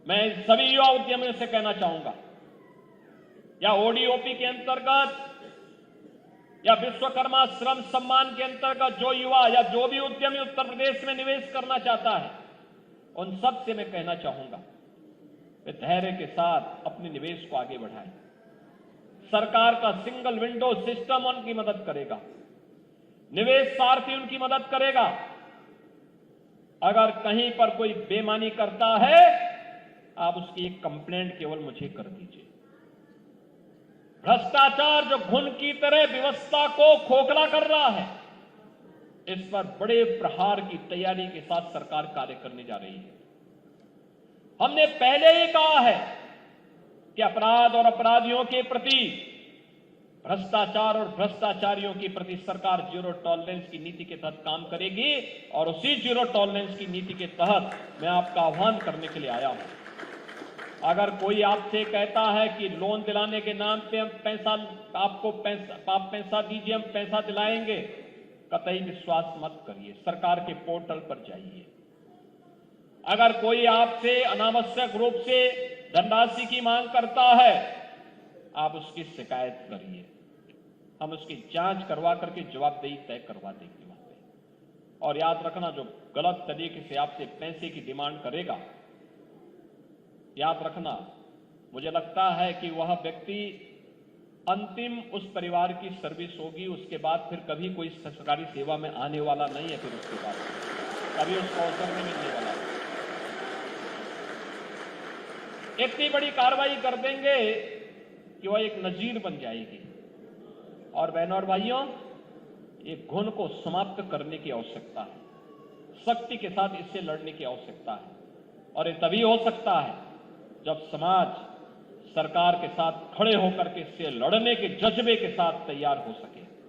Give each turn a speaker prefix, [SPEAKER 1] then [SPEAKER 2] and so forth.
[SPEAKER 1] मैं सभी युवा उद्यमियों से कहना चाहूंगा, या ओडीओपी के अंतर्गत या विश्वकर्मा श्रम सम्मान के अंतर्गत जो युवा या जो भी उद्यमी उत्तर प्रदेश में निवेश करना चाहता है, उन सब से मैं कहना चाहूंगा वे धैर्य के साथ अपने निवेश को आगे बढ़ाएं। सरकार का सिंगल विंडो सिस्टम उनकी मदद करेगा, निवेश सारथी उनकी मदद करेगा। अगर कहीं पर कोई बेईमानी करता है, आप उसकी एक कंप्लेंट केवल मुझे कर दीजिए। भ्रष्टाचार जो घुन की तरह व्यवस्था को खोखला कर रहा है, इस पर बड़े प्रहार की तैयारी के साथ सरकार कार्य करने जा रही है। हमने पहले ही कहा है कि अपराध और अपराधियों के प्रति, भ्रष्टाचार और भ्रष्टाचारियों के प्रति सरकार जीरो टॉलरेंस की नीति के तहत काम करेगी, और उसी जीरो टॉलरेंस की नीति के तहत मैं आपका आह्वान करने के लिए आया हूं। अगर कोई आपसे कहता है कि लोन दिलाने के नाम पे हम आप पैसा दीजिए, हम पैसा दिलाएंगे, कतई विश्वास मत करिए। सरकार के पोर्टल पर जाइए। अगर कोई आपसे अनावश्यक रूप से धनराशि की मांग करता है, आप उसकी शिकायत करिए। हम उसकी जांच करवा करके जवाबदेही तय करवा देंगे वहां पे। और याद रखना, जो गलत तरीके से आपसे पैसे की डिमांड करेगा, याद रखना, मुझे लगता है कि वह व्यक्ति अंतिम उस परिवार की सर्विस होगी, उसके बाद फिर कभी कोई सरकारी सेवा में आने वाला नहीं है। फिर उसके बाद कभी उसको अवसर नहीं मिलने वाला। इतनी बड़ी कार्रवाई कर देंगे कि वह एक नजीर बन जाएगी। और बहनों और भाइयों, एक घुन को समाप्त करने की आवश्यकता है, सख्ती के साथ इससे लड़ने की आवश्यकता है। और ये तभी हो सकता है जब समाज सरकार के साथ खड़े होकर के इससे लड़ने के जज्बे के साथ तैयार हो सके।